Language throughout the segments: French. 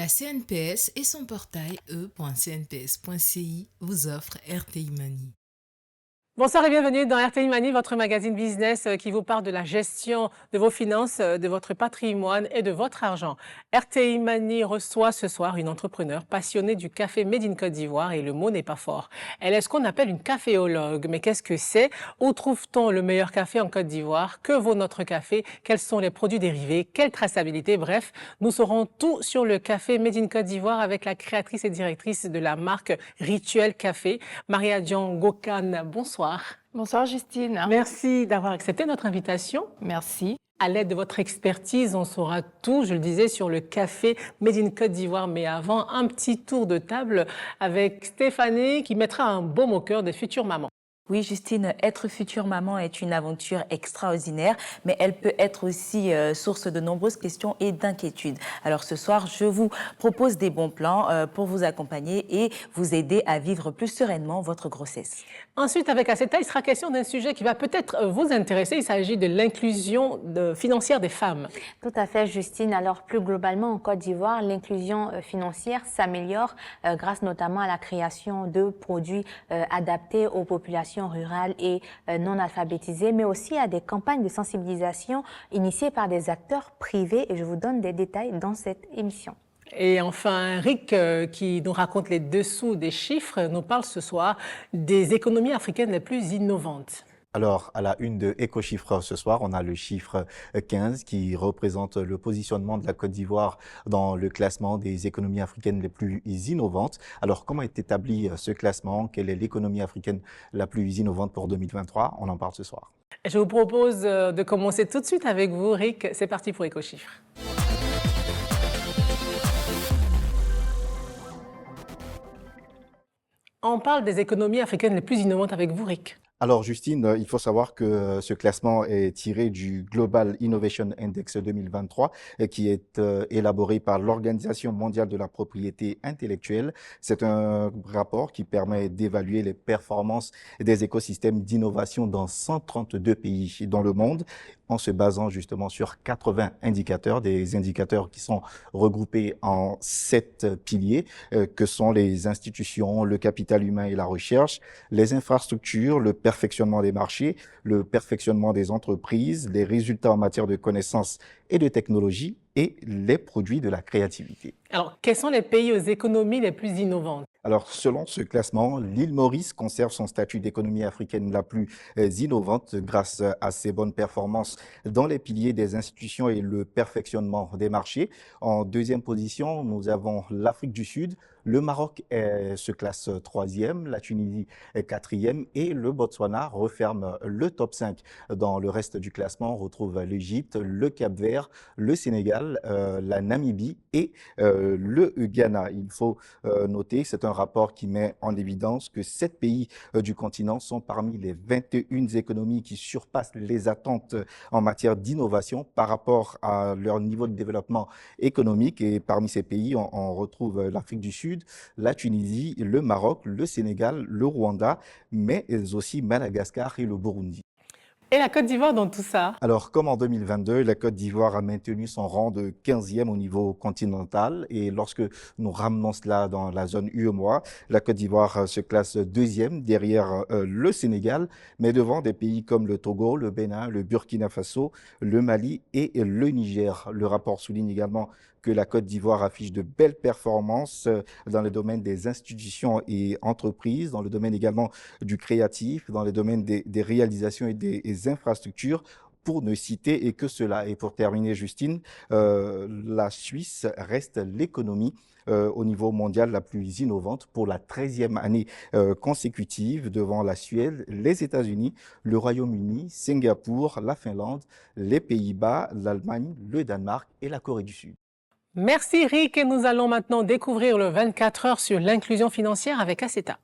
La CNPS et son portail e.cnps.ci vous offrent RTI Money. Bonsoir et bienvenue dans RTI Money, votre magazine business qui vous parle de la gestion de vos finances, de votre patrimoine et de votre argent. RTI Money reçoit ce soir une entrepreneure passionnée du café Made in Côte d'Ivoire et le mot n'est pas fort. Elle est ce qu'on appelle une caféologue. Mais qu'est-ce que c'est? Où trouve-t-on le meilleur café en Côte d'Ivoire? Que vaut notre café? Quels sont les produits dérivés? Quelle traçabilité? Bref, nous saurons tout sur le café Made in Côte d'Ivoire avec la créatrice et directrice de la marque Rituel Café, Maria Dion Gokane. Bonsoir. Bonsoir Justine. Merci d'avoir accepté notre invitation. Merci. À l'aide de votre expertise, on saura tout, je le disais, sur le café Made in Côte d'Ivoire. Mais avant, un petit tour de table avec Stéphanie qui mettra un baume au cœur des futures mamans. Oui, Justine, être future maman est une aventure extraordinaire, mais elle peut être aussi source de nombreuses questions et d'inquiétudes. Alors ce soir, je vous propose des bons plans pour vous accompagner et vous aider à vivre plus sereinement votre grossesse. Ensuite, avec Aceta, il sera question d'un sujet qui va peut-être vous intéresser. Il s'agit de l'inclusion financière des femmes. Tout à fait, Justine. Alors, plus globalement, en Côte d'Ivoire, l'inclusion financière s'améliore grâce notamment à la création de produits adaptés aux populations rurales et non alphabétisées, mais aussi à des campagnes de sensibilisation initiées par des acteurs privés. Et je vous donne des détails dans cette émission. Et enfin, Rick, qui nous raconte les dessous des chiffres, nous parle ce soir des économies africaines les plus innovantes. Alors, à la une de Éco-Chiffres ce soir, on a le chiffre 15 qui représente le positionnement de la Côte d'Ivoire dans le classement des économies africaines les plus innovantes. Alors, comment est établi ce classement? Quelle est l'économie africaine la plus innovante pour 2023? On en parle ce soir. Je vous propose de commencer tout de suite avec vous, Rick. C'est parti pour Éco-Chiffres. On parle des économies africaines les plus innovantes avec vous, Rick. Alors Justine, il faut savoir que ce classement est tiré du Global Innovation Index 2023 qui est élaboré par l'Organisation mondiale de la propriété intellectuelle. C'est un rapport qui permet d'évaluer les performances des écosystèmes d'innovation dans 132 pays dans le monde en se basant justement sur 80 indicateurs, des indicateurs qui sont regroupés en 7 piliers que sont les institutions, le capital humain et la recherche, les infrastructures, le perfectionnement des marchés, le perfectionnement des entreprises, les résultats en matière de connaissances et de technologie et les produits de la créativité. Alors, quels sont les pays aux économies les plus innovantes? Alors, selon ce classement, l'île Maurice conserve son statut d'économie africaine la plus innovante grâce à ses bonnes performances dans les piliers des institutions et le perfectionnement des marchés. En deuxième position, nous avons l'Afrique du Sud. Le Maroc se classe troisième, la Tunisie est quatrième et le Botswana referme le top 5. Dans le reste du classement, on retrouve l'Égypte, le Cap-Vert, le Sénégal, la Namibie et le Ghana. Il faut noter, c'est un rapport qui met en évidence que 7 pays du continent sont parmi les 21 économies qui surpassent les attentes en matière d'innovation par rapport à leur niveau de développement économique. Et parmi ces pays, on retrouve l'Afrique du Sud, la Tunisie, le Maroc, le Sénégal, le Rwanda, mais aussi Madagascar et le Burundi. Et la Côte d'Ivoire dans tout ça? Alors, comme en 2022, la Côte d'Ivoire a maintenu son rang de 15e au niveau continental. Et lorsque nous ramenons cela dans la zone UEMOA, la Côte d'Ivoire se classe deuxième derrière le Sénégal, mais devant des pays comme le Togo, le Bénin, le Burkina Faso, le Mali et le Niger. Le rapport souligne également que la Côte d'Ivoire affiche de belles performances dans le domaine des institutions et entreprises, dans le domaine également du créatif, dans le domaine des réalisations et des infrastructures, pour ne citer et que cela. Et pour terminer, Justine, la Suisse reste l'économie au niveau mondial la plus innovante pour la 13e année consécutive devant la Suède, les États-Unis, le Royaume-Uni, Singapour, la Finlande, les Pays-Bas, l'Allemagne, le Danemark et la Corée du Sud. Merci Rick et nous allons maintenant découvrir le 24 heures sur l'inclusion financière avec Aceta.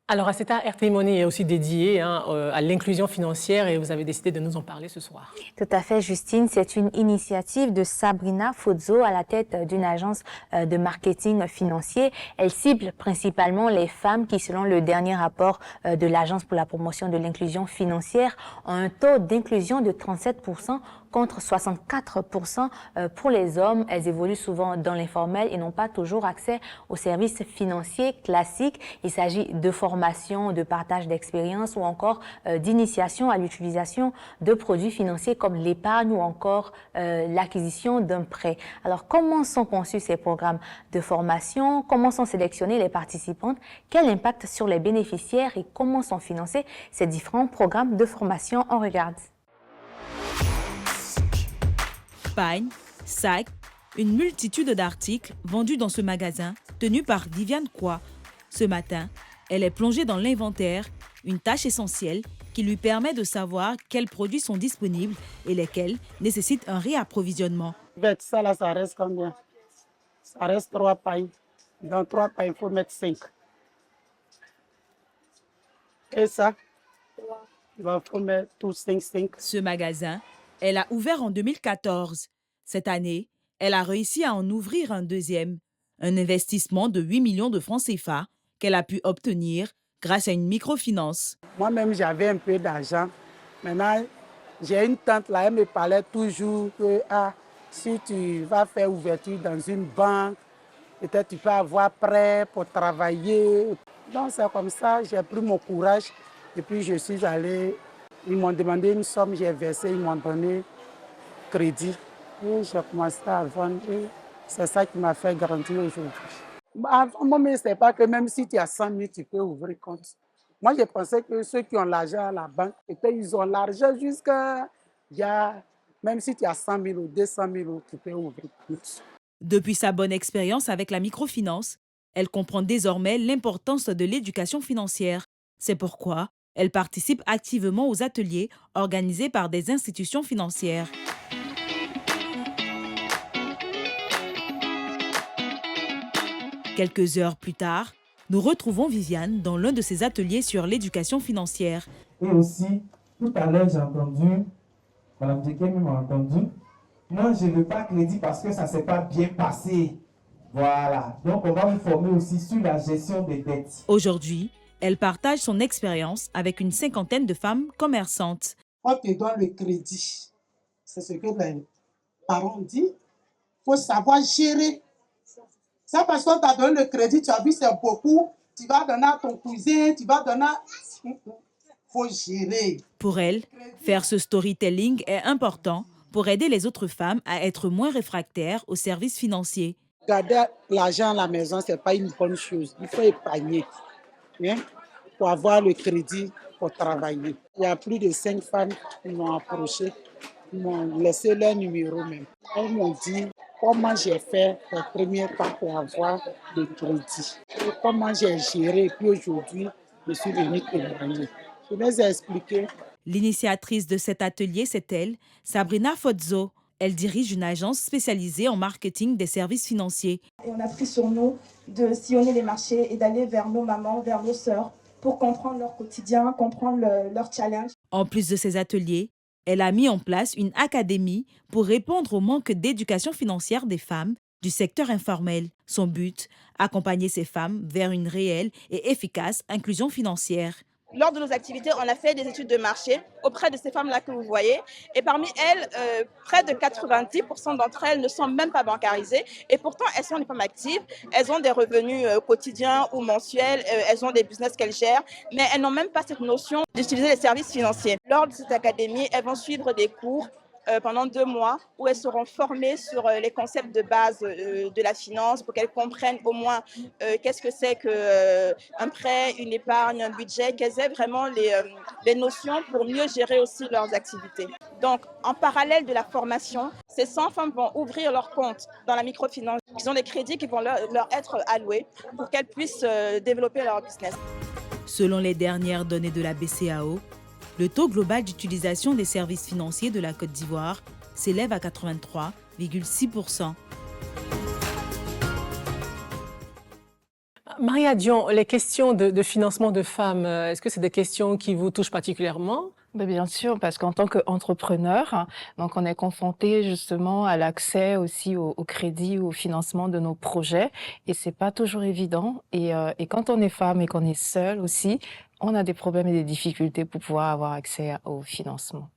Alors, Aceta RTI Money est aussi dédié à l'inclusion financière et vous avez décidé de nous en parler ce soir. Tout à fait, Justine. C'est une initiative de Sabrina Fozzo à la tête d'une agence de marketing financier. Elle cible principalement les femmes qui, selon le dernier rapport de l'Agence pour la promotion de l'inclusion financière, ont un taux d'inclusion de 37% contre 64% pour les hommes. Elles évoluent souvent dans l'informel et n'ont pas toujours accès aux services financiers classiques. Il s'agit de formation, de partage d'expérience ou encore d'initiation à l'utilisation de produits financiers comme l'épargne ou encore l'acquisition d'un prêt. Alors, comment sont conçus ces programmes de formation? Comment sont sélectionnés les participantes? Quel impact sur les bénéficiaires et comment sont financés ces différents programmes de formation? On regarde. Pagne, sacs, une multitude d'articles vendus dans ce magasin tenu par Viviane Kwa. Ce matin, elle est plongée dans l'inventaire, une tâche essentielle qui lui permet de savoir quels produits sont disponibles et lesquels nécessitent un réapprovisionnement. Ça là, ça reste combien? Ça reste 3 pailles. Dans 3 pailles, il faut mettre 5. Et ça? Il faut mettre tous 5. Ce magasin, elle a ouvert en 2014. Cette année, elle a réussi à en ouvrir un deuxième. Un investissement de 8 millions de francs CFA qu'elle a pu obtenir grâce à une microfinance. Moi-même, j'avais un peu d'argent. Maintenant, j'ai une tante là, elle me parlait toujours que si tu vas faire ouverture dans une banque, peut-être tu peux avoir prêt pour travailler. Donc c'est comme ça, j'ai pris mon courage et puis je suis allé. Ils m'ont demandé une somme, j'ai versé, ils m'ont donné crédit. Et j'ai commencé à vendre. C'est ça qui m'a fait grandir aujourd'hui. Avant, moi, je ne sais pas que même si tu as 100 000, tu peux ouvrir compte. Moi, je pensais que ceux qui ont l'argent à la banque, ils ont l'argent jusqu'à... Même si tu as 100 000 ou 200 000, tu peux ouvrir compte. Depuis sa bonne expérience avec la microfinance, elle comprend désormais l'importance de l'éducation financière. C'est pourquoi elle participe activement aux ateliers organisés par des institutions financières. Quelques heures plus tard, nous retrouvons Viviane dans l'un de ses ateliers sur l'éducation financière. Et aussi, tout à l'heure, j'ai entendu, Mme Djekem m'a entendu, moi, je ne veux pas crédit parce que ça ne s'est pas bien passé. Voilà. Donc, on va vous former aussi sur la gestion des dettes. Aujourd'hui, elle partage son expérience avec une cinquantaine de femmes commerçantes. On te donne le crédit. C'est ce que les parents disent. Il faut savoir gérer. C'est parce qu'on t'a donné le crédit, tu as vu, c'est beaucoup. Tu vas donner à ton cousin, tu vas donner à... Il faut gérer. Pour elle, faire ce storytelling est important pour aider les autres femmes à être moins réfractaires aux services financiers. Garder l'argent à la maison, ce n'est pas une bonne chose. Il faut épargner pour avoir le crédit pour travailler. Il y a plus de 5 femmes qui m'ont approché, qui m'ont laissé leur numéro même. Elles m'ont dit comment j'ai fait le premier pas pour avoir le crédit. Et comment j'ai géré. Et puis aujourd'hui, je suis venue témoigner. Je les ai expliqué. L'initiatrice de cet atelier, c'est elle, Sabrina Fozzo. Elle dirige une agence spécialisée en marketing des services financiers. Et on a pris sur nous de sillonner les marchés et d'aller vers nos mamans, vers nos sœurs, pour comprendre leur quotidien, comprendre leurs challenges. En plus de ces ateliers, elle a mis en place une académie pour répondre au manque d'éducation financière des femmes du secteur informel. Son but, accompagner ces femmes vers une réelle et efficace inclusion financière. Lors de nos activités, on a fait des études de marché auprès de ces femmes-là que vous voyez. Et parmi elles, près de 90% d'entre elles ne sont même pas bancarisées. Et pourtant, elles sont des femmes actives. Elles ont des revenus quotidiens ou mensuels. Elles ont des business qu'elles gèrent. Mais elles n'ont même pas cette notion d'utiliser les services financiers. Lors de cette académie, elles vont suivre des cours pendant 2 mois où elles seront formées sur les concepts de base de la finance pour qu'elles comprennent au moins qu'est-ce que c'est qu'un prêt, une épargne, un budget, qu'elles aient vraiment les notions pour mieux gérer aussi leurs activités. Donc, en parallèle de la formation, ces 100 femmes vont ouvrir leur compte dans la microfinance. Ils ont des crédits qui vont leur être alloués pour qu'elles puissent développer leur business. Selon les dernières données de la BCAO, le taux global d'utilisation des services financiers de la Côte d'Ivoire s'élève à 83,6%. Maria Dion, les questions de financement de femmes, est-ce que c'est des questions qui vous touchent particulièrement? Ben, bien sûr, parce qu'en tant qu'entrepreneur, donc on est confronté justement à l'accès aussi au crédit, au financement de nos projets, et c'est pas toujours évident. Et quand on est femme et qu'on est seule aussi, on a des problèmes et des difficultés pour pouvoir avoir accès au financement.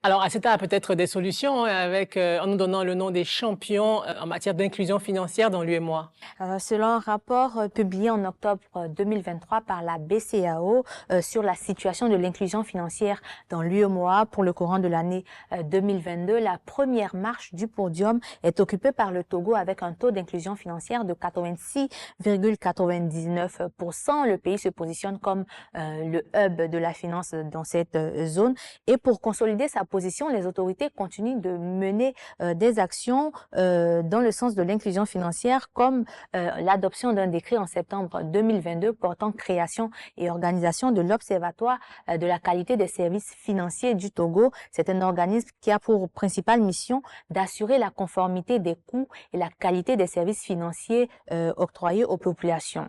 Alors, Aceta a peut-être des solutions avec, en nous donnant le nom des champions en matière d'inclusion financière dans l'UEMOA. Selon un rapport publié en octobre 2023 par la BCAO sur la situation de l'inclusion financière dans l'UEMOA pour le courant de l'année 2022, la première marche du podium est occupée par le Togo avec un taux d'inclusion financière de 86,99%. Le pays se positionne comme le hub de la finance dans cette zone. Et pour consolider sa position, les autorités continuent de mener des actions dans le sens de l'inclusion financière, comme l'adoption d'un décret en septembre 2022 portant création et organisation de l'Observatoire de la qualité des services financiers du Togo. C'est un organisme qui a pour principale mission d'assurer la conformité des coûts et la qualité des services financiers octroyés aux populations.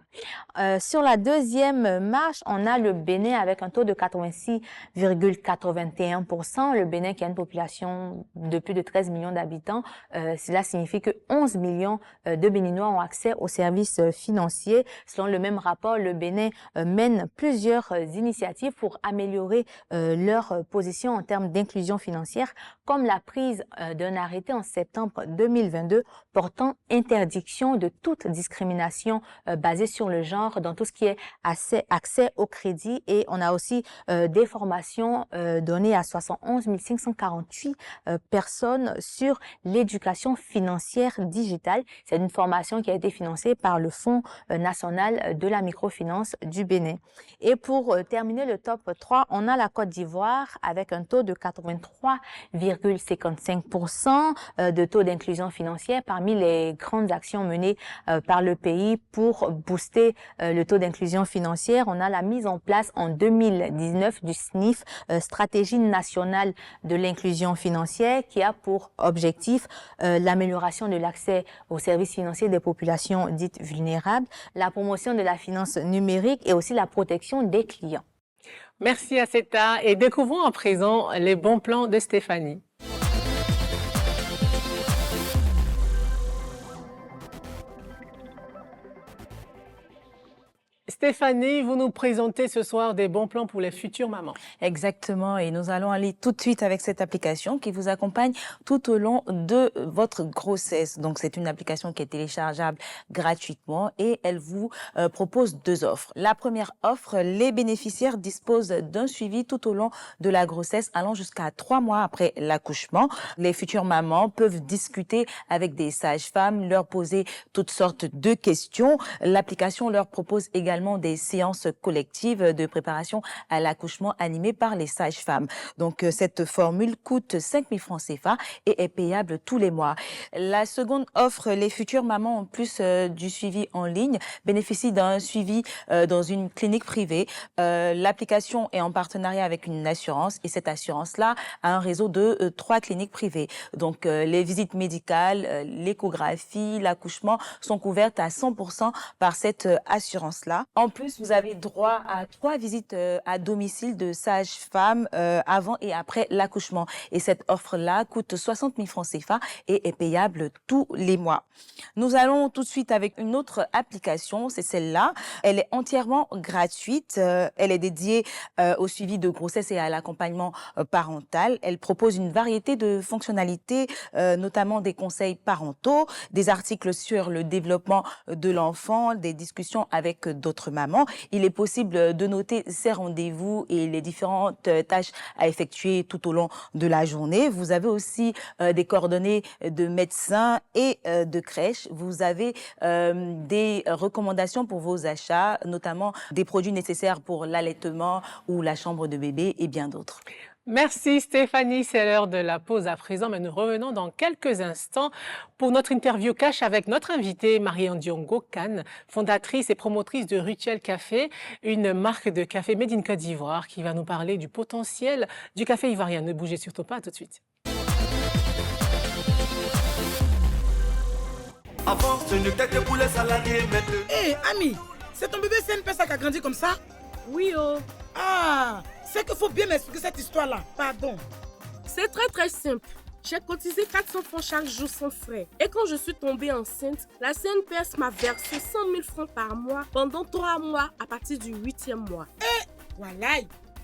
Sur la deuxième marche, on a le Bénin avec un taux de 86,81%. Le Bénin qui a une population de plus de 13 millions d'habitants, cela signifie que 11 millions de Béninois ont accès aux services financiers. Selon le même rapport, le Bénin mène plusieurs initiatives pour améliorer leur position en termes d'inclusion financière, comme la prise d'un arrêté en septembre 2022 portant interdiction de toute discrimination basée sur le genre dans tout ce qui est accès au crédit. Et on a aussi des formations données à 71 548 personnes sur l'éducation financière digitale. C'est une formation qui a été financée par le Fonds national de la microfinance du Bénin. Et pour terminer le top 3, on a la Côte d'Ivoire avec un taux de 83,55% de taux d'inclusion financière. Parmi les grandes actions menées par le pays pour booster le taux d'inclusion financière, on a la mise en place en 2019 du SNIF, Stratégie nationale de l'inclusion financière, qui a pour objectif l'amélioration de l'accès aux services financiers des populations dites vulnérables, la promotion de la finance numérique et aussi la protection des clients. Merci Aceta et découvrons à présent les bons plans de Stéphanie. Stéphanie, vous nous présentez ce soir des bons plans pour les futures mamans. Exactement, et nous allons aller tout de suite avec cette application qui vous accompagne tout au long de votre grossesse. Donc c'est une application qui est téléchargeable gratuitement et elle vous propose deux offres. La première offre, les bénéficiaires disposent d'un suivi tout au long de la grossesse allant jusqu'à 3 mois après l'accouchement. Les futures mamans peuvent discuter avec des sages-femmes, leur poser toutes sortes de questions. L'application leur propose également des séances collectives de préparation à l'accouchement animées par les sages-femmes. Donc cette formule coûte 5 000 francs CFA et est payable tous les mois. La seconde offre, les futures mamans en plus du suivi en ligne bénéficient d'un suivi dans une clinique privée. L'application est en partenariat avec une assurance et cette assurance-là a un réseau de 3 cliniques privées. Donc les visites médicales, l'échographie, l'accouchement sont couvertes à 100% par cette assurance-là. En plus, vous avez droit à 3 visites à domicile de sages-femmes avant et après l'accouchement. Et cette offre-là coûte 60 000 francs CFA et est payable tous les mois. Nous allons tout de suite avec une autre application, c'est celle-là. Elle est entièrement gratuite. Elle est dédiée au suivi de grossesse et à l'accompagnement parental. Elle propose une variété de fonctionnalités, notamment des conseils parentaux, des articles sur le développement de l'enfant, des discussions avec d'autres mamans. Il est possible de noter ses rendez-vous et les différentes tâches à effectuer tout au long de la journée. Vous avez aussi des coordonnées de médecins et de crèches. Vous avez des recommandations pour vos achats, notamment des produits nécessaires pour l'allaitement ou la chambre de bébé et bien d'autres. Merci Stéphanie, c'est l'heure de la pause à présent, mais nous revenons dans quelques instants pour notre interview cash avec notre invitée Marie-Ndiongo Kane, fondatrice et promotrice de Rituel Café, une marque de café made in Côte d'Ivoire qui va nous parler du potentiel du café ivoirien. Ne bougez surtout pas, à tout de suite. Avant, ce n'était que pour les salariés, maintenant. Hé, ami, c'est ton bébé CNPS qui a grandi comme ça? Oui, oh. Ah, c'est qu'il faut bien m'expliquer cette histoire-là. Pardon. C'est très simple. J'ai cotisé 400 francs chaque jour sans frais. Et quand je suis tombée enceinte, la CNPS m'a versé 100 000 francs par mois pendant 3 mois à partir du 8e mois. Voilà,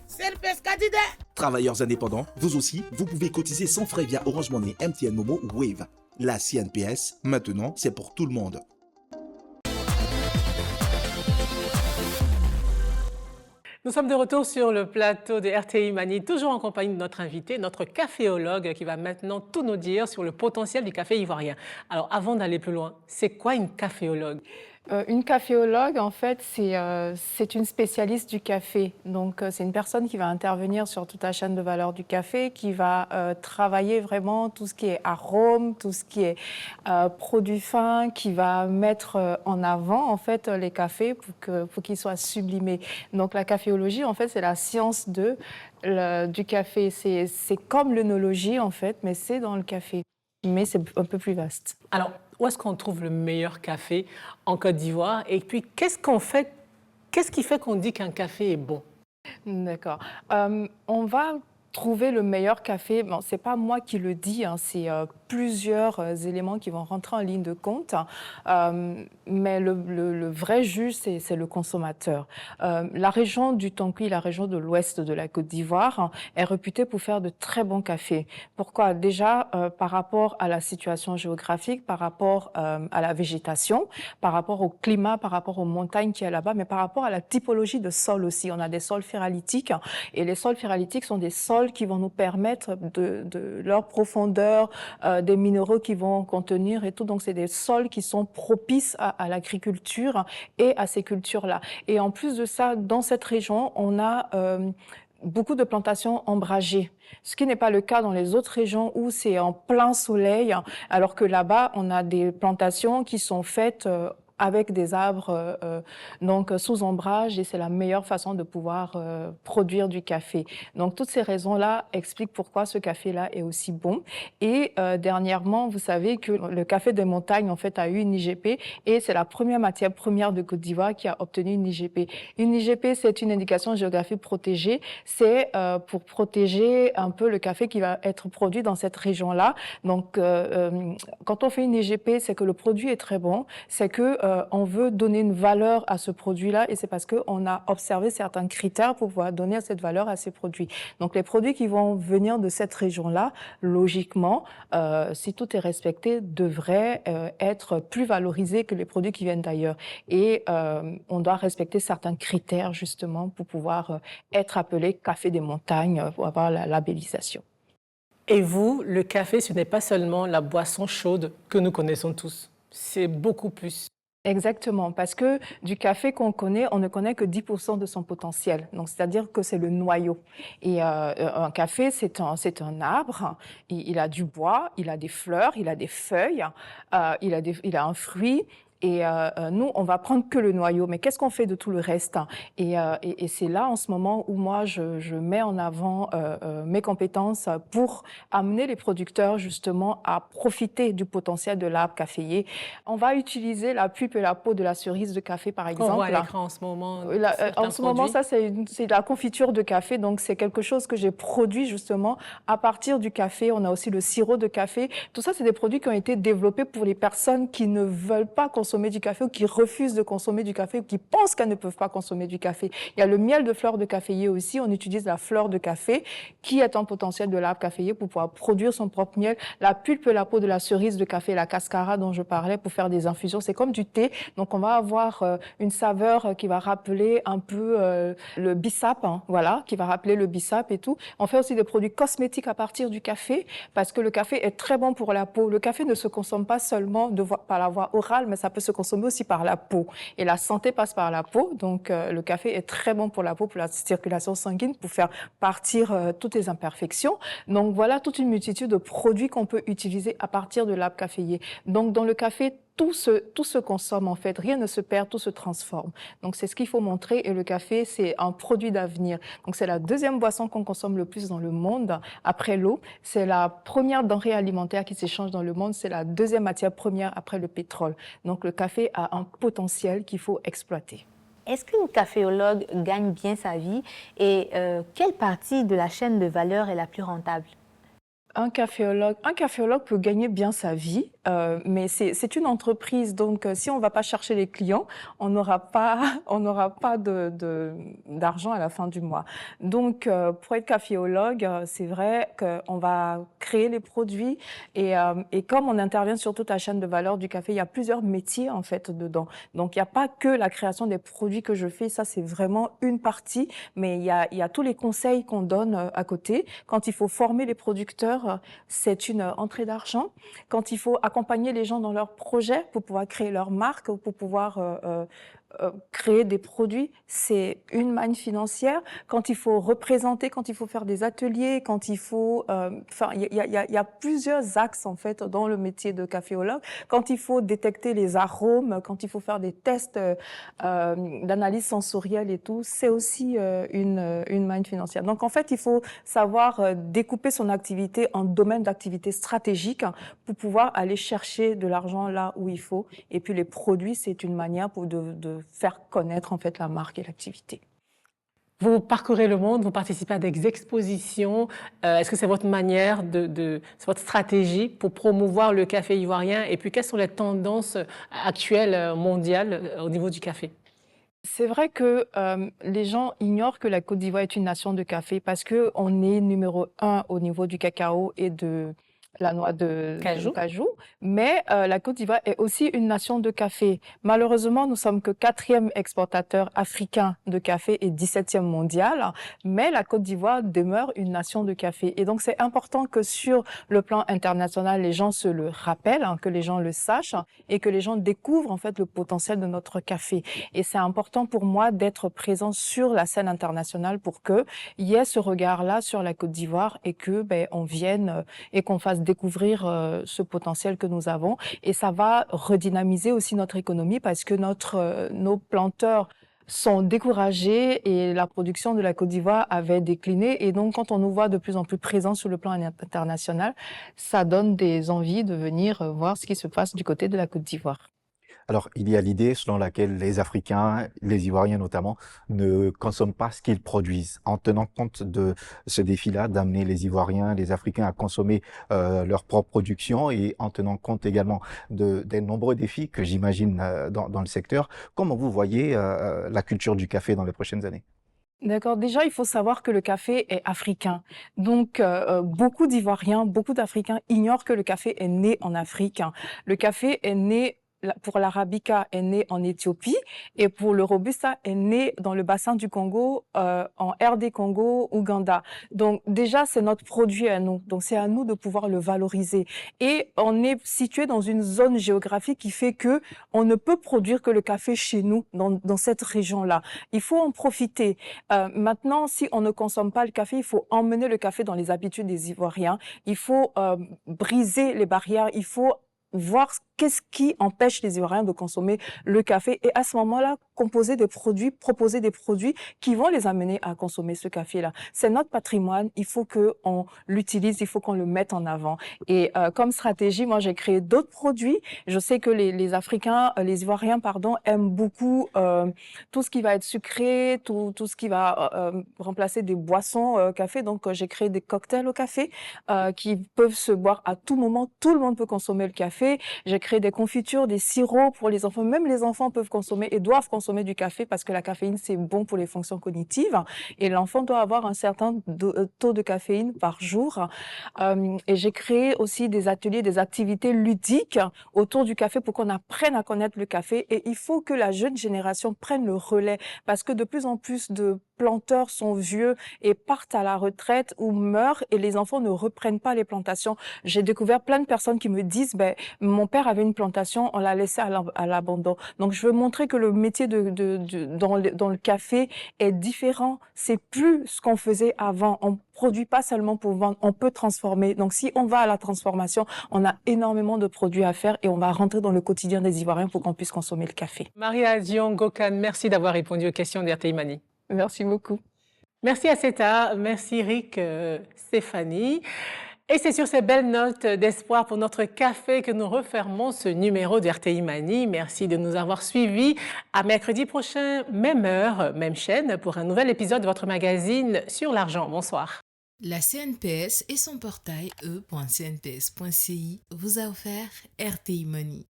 CNPS Kadide. Travailleurs indépendants, vous aussi, vous pouvez cotiser sans frais via Orange Money, MTN Momo ou Wave. La CNPS, maintenant, c'est pour tout le monde. Nous sommes de retour sur le plateau de RTI Mani, toujours en compagnie de notre invité, notre caféologue, qui va maintenant tout nous dire sur le potentiel du café ivoirien. Alors, avant d'aller plus loin, c'est quoi une caféologue? Une caféologue, en fait, c'est une spécialiste du café. Donc, c'est une personne qui va intervenir sur toute la chaîne de valeur du café, qui va travailler vraiment tout ce qui est arôme, tout ce qui est produits fins, qui va mettre en avant, en fait, les cafés pour qu'ils soient sublimés. Donc, la caféologie, en fait, c'est la science du café. C'est comme l'œnologie, en fait, mais c'est dans le café. Mais c'est un peu plus vaste. Alors, où est-ce qu'on trouve le meilleur café en Côte d'Ivoire? Et puis, qu'est-ce qui fait qu'on dit qu'un café est bon? D'accord. On va trouver le meilleur café. Bon, c'est pas moi qui le dis, hein, c'est plusieurs éléments qui vont rentrer en ligne de compte. Mais le vrai juge, c'est le consommateur. La région du Tankoui, la région de l'ouest de la Côte d'Ivoire, est réputée pour faire de très bons cafés. Pourquoi? Déjà, par rapport à la situation géographique, par rapport à la végétation, par rapport au climat, par rapport aux montagnes qu'il y a là-bas, mais par rapport à la typologie de sol aussi. On a des sols ferralitiques, et les sols ferralitiques sont des sols qui vont nous permettre de leur profondeur, des minéraux qu'ils vont contenir et tout. Donc, c'est des sols qui sont propices à l'agriculture et à ces cultures-là. Et en plus de ça, dans cette région, on a beaucoup de plantations ombragées, ce qui n'est pas le cas dans les autres régions où c'est en plein soleil, alors que là-bas, on a des plantations qui sont faites avec des arbres donc sous ombrage, et c'est la meilleure façon de pouvoir produire du café. Donc toutes ces raisons-là expliquent pourquoi ce café-là est aussi bon. Et dernièrement, vous savez que le café des montagnes en fait a eu une IGP, et c'est la première matière première de Côte d'Ivoire qui a obtenu une IGP. Une IGP, c'est une indication géographique protégée. C'est pour protéger un peu le café qui va être produit dans cette région-là. Donc quand on fait une IGP, c'est que le produit est très bon, c'est que on veut donner une valeur à ce produit-là, et c'est parce qu'on a observé certains critères pour pouvoir donner cette valeur à ces produits. Donc les produits qui vont venir de cette région-là, logiquement, si tout est respecté, devraient être plus valorisés que les produits qui viennent d'ailleurs. Et on doit respecter certains critères justement pour pouvoir être appelé café des montagnes, pour avoir la labellisation. Et vous, le café, ce n'est pas seulement la boisson chaude que nous connaissons tous, c'est beaucoup plus. Exactement, parce que du café qu'on connaît, on ne connaît que 10% de son potentiel. Donc, c'est-à-dire que c'est le noyau. Et un café, c'est un arbre. Il a du bois, il a des fleurs, il a des feuilles, il a un fruit. Et nous, on va prendre que le noyau. Mais qu'est-ce qu'on fait de tout le reste? Et c'est là, en ce moment, où moi, je mets en avant mes compétences pour amener les producteurs, justement, à profiter du potentiel de l'arbre caféier. On va utiliser la pulpe et la peau de la cerise de café, par exemple. On voit à l'écran en ce moment. En ce moment, ça, c'est de la confiture de café. Donc, c'est quelque chose que j'ai produit, justement, à partir du café. On a aussi le sirop de café. Tout ça, c'est des produits qui ont été développés pour les personnes qui ne veulent pas consommer du café, ou qui refusent de consommer du café, ou qui pensent qu'elles ne peuvent pas consommer du café. Il y a le miel de fleur de caféier aussi. On utilise la fleur de café, qui est un potentiel de l'arbre caféier, pour pouvoir produire son propre miel. La pulpe et la peau de la cerise de café, la cascara dont je parlais, pour faire des infusions. C'est comme du thé. Donc, on va avoir une saveur qui va rappeler un peu le bissap, hein, voilà, qui va rappeler le bissap et tout. On fait aussi des produits cosmétiques à partir du café, parce que le café est très bon pour la peau. Le café ne se consomme pas seulement par la voie orale, mais ça peut se consommer aussi par la peau. Et la santé passe par la peau. Donc, le café est très bon pour la peau, pour la circulation sanguine, pour faire partir toutes les imperfections. Donc, voilà toute une multitude de produits qu'on peut utiliser à partir de l'arbre caféier. Donc, dans le café, tout se consomme, en fait. Rien ne se perd, tout se transforme. Donc, c'est ce qu'il faut montrer. Et le café, c'est un produit d'avenir. Donc, c'est la deuxième boisson qu'on consomme le plus dans le monde, après l'eau. C'est la première denrée alimentaire qui s'échange dans le monde. C'est la deuxième matière première après le pétrole. Donc, le café a un potentiel qu'il faut exploiter. Est-ce qu'une caféologue gagne bien sa vie et quelle partie de la chaîne de valeur est la plus rentable? Un caféologue peut gagner bien sa vie, mais c'est une entreprise. Donc, si on ne va pas chercher les clients, on n'aura pas d'argent à la fin du mois. Donc, pour être caféologue, c'est vrai qu'on va créer les produits et comme on intervient sur toute la chaîne de valeur du café, il y a plusieurs métiers en fait dedans. Donc, il n'y a pas que la création des produits que je fais. Ça, c'est vraiment une partie, mais il y a tous les conseils qu'on donne à côté. Quand il faut former les producteurs, c'est une entrée d'argent. Quand il faut accompagner les gens dans leurs projets pour pouvoir créer leur marque, pour pouvoir créer des produits, c'est une manne financière. Quand il faut représenter, quand il faut faire des ateliers, quand il faut... il y a plusieurs axes en fait dans le métier de caféologue. Quand il faut détecter les arômes, quand il faut faire des tests d'analyse sensorielle et tout, c'est aussi une manne financière. Donc en fait, il faut savoir découper son activité en domaines d'activité stratégiques pour pouvoir aller chercher de l'argent là où il faut. Et puis les produits, c'est une manière de faire connaître en fait la marque et l'activité. Vous parcourez le monde, vous participez à des expositions. Est-ce que c'est votre manière c'est votre stratégie pour promouvoir le café ivoirien? Et puis, quelles sont les tendances actuelles mondiales au niveau du café? C'est vrai que les gens ignorent que la Côte d'Ivoire est une nation de café parce qu'on est numéro 1 au niveau du cacao et de la noix de cajou. Mais la Côte d'Ivoire est aussi une nation de café. Malheureusement, nous sommes que 4e exportateur africain de café et 17e mondial. Mais la Côte d'Ivoire demeure une nation de café. Et donc, c'est important que sur le plan international, les gens se le rappellent, que les gens le sachent et que les gens découvrent en fait le potentiel de notre café. Et c'est important pour moi d'être présent sur la scène internationale pour qu'il y ait ce regard-là sur la Côte d'Ivoire et que on vienne et qu'on fasse découvrir ce potentiel que nous avons. Et ça va redynamiser aussi notre économie parce que nos planteurs sont découragés et la production de la Côte d'Ivoire avait décliné. Et donc, quand on nous voit de plus en plus présents sur le plan international, ça donne des envies de venir voir ce qui se passe du côté de la Côte d'Ivoire. Alors, il y a l'idée selon laquelle les Africains, les Ivoiriens notamment, ne consomment pas ce qu'ils produisent. En tenant compte de ce défi-là, d'amener les Ivoiriens, les Africains à consommer leur propre production et en tenant compte également des nombreux défis que j'imagine dans le secteur, comment vous voyez la culture du café dans les prochaines années? D'accord. Déjà, il faut savoir que le café est africain. Donc, beaucoup d'Ivoiriens, beaucoup d'Africains ignorent que le café est né en Afrique. Le café est né pour l'Arabica est né en Éthiopie et pour le Robusta est né dans le bassin du Congo, en RD Congo, Ouganda. Donc déjà, c'est notre produit à nous. Donc c'est à nous de pouvoir le valoriser. Et on est situé dans une zone géographique qui fait que on ne peut produire que le café chez nous, dans cette région-là. Il faut en profiter. Maintenant, si on ne consomme pas le café, il faut emmener le café dans les habitudes des Ivoiriens. Il faut briser les barrières. Il faut voir qu'est-ce qui empêche les Ivoiriens de consommer le café et à ce moment-là, proposer des produits qui vont les amener à consommer ce café-là. C'est notre patrimoine, il faut qu'on l'utilise, il faut qu'on le mette en avant. Et comme stratégie, moi j'ai créé d'autres produits. Je sais que les Ivoiriens, aiment beaucoup tout ce qui va être sucré, tout ce qui va remplacer des boissons café. Donc j'ai créé des cocktails au café qui peuvent se boire à tout moment. Tout le monde peut consommer le café. J'ai créé des confitures, des sirops pour les enfants. Même les enfants peuvent consommer et doivent consommer du café parce que la caféine, c'est bon pour les fonctions cognitives. Et l'enfant doit avoir un certain taux de caféine par jour. Et j'ai créé aussi des ateliers, des activités ludiques autour du café pour qu'on apprenne à connaître le café. Et il faut que la jeune génération prenne le relais parce que de plus en plus de planteurs sont vieux et partent à la retraite ou meurent et les enfants ne reprennent pas les plantations. J'ai découvert plein de personnes qui me disent mon père avait une plantation, on l'a laissé à l'abandon. Donc je veux montrer que le métier dans le café est différent. C'est plus ce qu'on faisait avant. On produit pas seulement pour vendre, on peut transformer. Donc si on va à la transformation, on a énormément de produits à faire et on va rentrer dans le quotidien des Ivoiriens pour qu'on puisse consommer le café. Maria Dion Gokan, merci d'avoir répondu aux questions d'RTI Mani. Merci beaucoup. Merci Aceta, merci Rick, Stéphanie. Et c'est sur ces belles notes d'espoir pour notre café que nous refermons ce numéro de RTI Mani. Merci de nous avoir suivis. À mercredi prochain, même heure, même chaîne, pour un nouvel épisode de votre magazine sur l'argent. Bonsoir. La CNPS et son portail e.cnps.ci vous a offert RTI Money.